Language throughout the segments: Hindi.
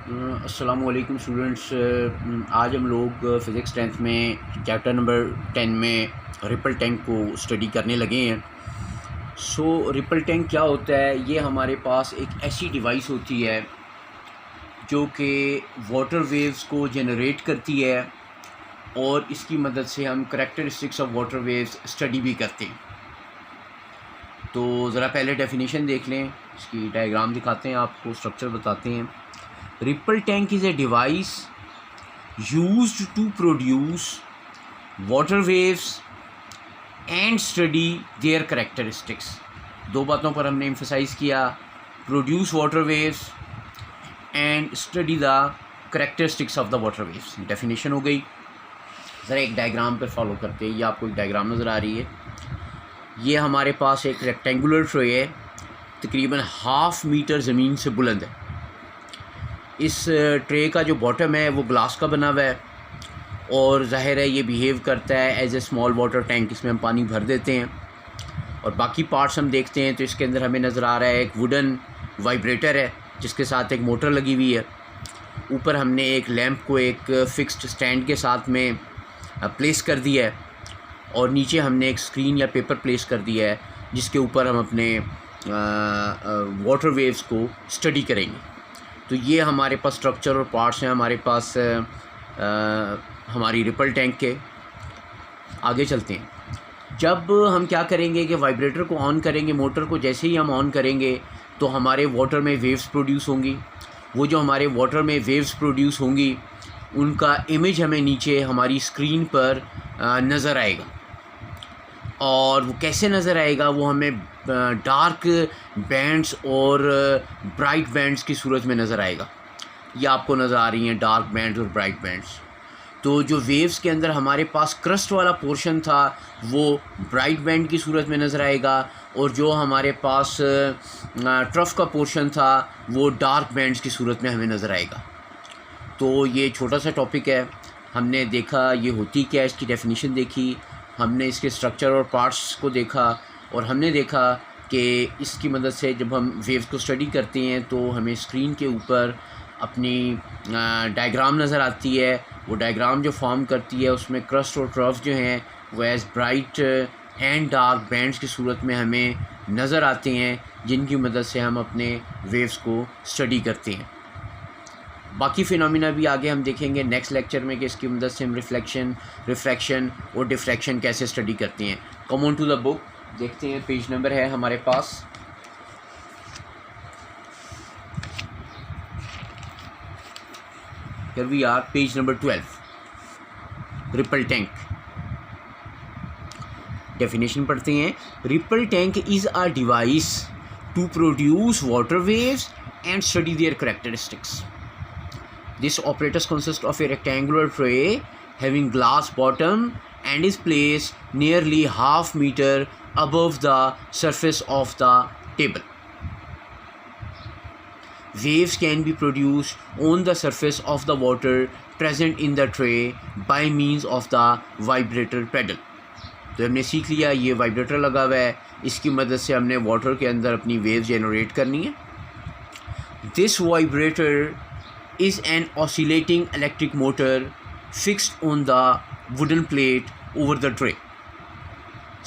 अस्सलामुअलैकुम स्टूडेंट्स। आज हम लोग फ़िज़िक्स टेंथ में चैप्टर नंबर 10 में रिपल टैंक को स्टडी करने लगे हैं। रिपल टैंक क्या होता है? ये हमारे पास एक ऐसी डिवाइस होती है जो कि वाटर वेव्स को जनरेट करती है और इसकी मदद से हम characteristics of water waves study भी करते हैं। तो ज़रा पहले डेफिनेशन देख लें, इसकी डायग्राम दिखाते हैं, आपको स्ट्रक्चर बताते हैं। Ripple tank is a device used to produce water waves and study their characteristics। दो बातों पर हमने emphasize किया, produce water waves and study the characteristics of the water waves। Definition हो गई। ज़रा एक डायग्राम पर फॉलो करते हैं। ये आपको एक डायग्राम नज़र आ रही है। ये हमारे पास एक रेक्टेंगुलर ट्रे है, तकरीबन 1/2 मीटर ज़मीन से बुलंद है। इस ट्रे का जो बॉटम है वो ग्लास का बना हुआ है और ज़ाहिर है ये बिहेव करता है as a small water tank. इसमें हम पानी भर देते हैं और बाकी पार्ट्स हम देखते हैं तो इसके अंदर हमें नज़र आ रहा है एक वुडन वाइब्रेटर है जिसके साथ एक मोटर लगी हुई है। ऊपर हमने एक लैंप को एक फ़िक्स्ड स्टैंड के साथ में प्लेस कर दिया है और नीचे हमने एक स्क्रीन या पेपर प्लेस कर दिया है जिसके ऊपर हम अपने वाटर वेव्स को स्टडी करेंगे। तो ये हमारे पास स्ट्रक्चर और पार्ट्स हैं हमारे पास हमारी रिपल टैंक के। आगे चलते हैं। जब हम क्या करेंगे कि वाइब्रेटर को ऑन करेंगे, मोटर को जैसे ही हम ऑन करेंगे तो हमारे वाटर में वेव्स प्रोड्यूस होंगी। वो जो हमारे वाटर में वेव्स प्रोड्यूस होंगी उनका इमेज हमें नीचे हमारी स्क्रीन पर नज़र आएगा। और वो कैसे नज़र आएगा? वो हमें डार्क बैंड्स और ब्राइट बैंड्स की सूरत में नज़र आएगा। ये आपको नज़र आ रही हैं डार्क बैंड्स और ब्राइट बैंड्स। तो जो वेव्स के अंदर हमारे पास क्रस्ट वाला पोर्शन था वो ब्राइट बैंड की सूरत में नज़र आएगा और जो हमारे पास ट्रफ का पोर्शन था वो डार्क बैंड्स की सूरत में हमें नज़र आएगा। तो ये छोटा सा टॉपिक है। हमने देखा ये होती क्या है, इसकी डेफिनेशन देखी, हमने इसके स्ट्रक्चर और पार्ट्स को देखा और हमने देखा कि इसकी मदद से जब हम वेव्स को स्टडी करते हैं तो हमें स्क्रीन के ऊपर अपनी डायग्राम नज़र आती है। वो डायग्राम जो फॉर्म करती है उसमें क्रस्ट और ट्रफ जो हैं वो as bright and dark bands की सूरत में हमें नज़र आते हैं जिनकी मदद से हम अपने वेव्स को स्टडी करते हैं। बाकी फिनोमिना भी आगे हम देखेंगे नेक्स्ट लेक्चर में कि इसकी मदद से हम रिफ्रैक्शन और डिफ्रैक्शन कैसे स्टडी करते हैं। Come on to the book, देखते हैं पेज नंबर है हमारे पास। Here we are, page number 12, ripple tank. Definition पढ़ते हैं। Ripple tank is a device to produce water waves and study their characteristics. This apparatus consists of a rectangular tray having glass bottom and is placed nearly 1/2 meter above the surface of the table. Waves can be produced on the surface of the water present in the tray by means of the vibrator pedal. तो हमने सीख लिया ये वाइब्रेटर लगा हुआ है, इसकी मदद से हमने वाटर के अंदर अपनी वेव्स जनरेट करनी है। This vibrator is an oscillating electric motor fixed on the wooden plate over the tray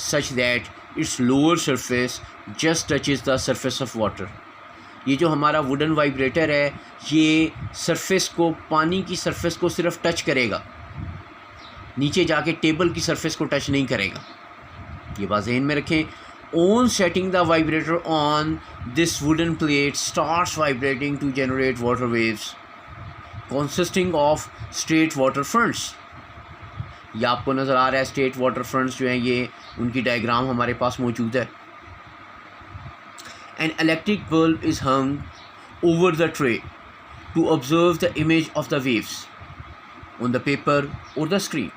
such that its lower surface just touches the surface of water। ये जो हमारा वुडन वाइब्रेटर है ये सरफेस को, पानी की सरफेस को सिर्फ टच करेगा, नीचे जाके टेबल की सरफेस को टच नहीं करेगा। ये बात ज़हन में रखें। On setting the vibrator on, this wooden plate starts vibrating to generate water waves consisting of straight water fronts। ये आपको नज़र आ रहा है स्ट्रेट वाटर फ्रंट्स जो हैं, ये उनकी डायग्राम हमारे पास मौजूद है। An electric bulb is hung over the tray to observe the image of the waves on the paper or the screen.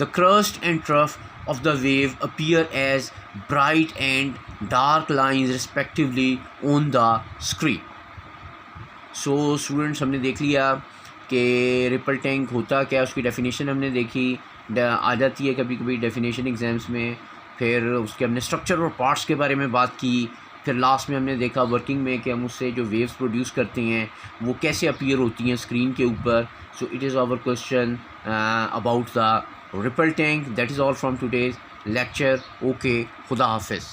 The crust and trough of the wave appear as bright and dark lines respectively on the screen। So students, हमने देख लिया कि रिपल टैंक होता क्या है, उसकी डेफिनेशन हमने देखी। आ जाती है कभी कभी डेफिनेशन एग्ज़ाम्स में। फिर उसके हमने स्ट्रक्चर और पार्ट्स के बारे में बात की फिर लास्ट में हमने देखा वर्किंग में कि हम उससे जो वेव्स प्रोड्यूस करते हैं वो कैसे अपीयर होती हैं स्क्रीन के ऊपर. So it is our question about the ripple tank. That is all from today's lecture. Okay, खुदा हाफिज़.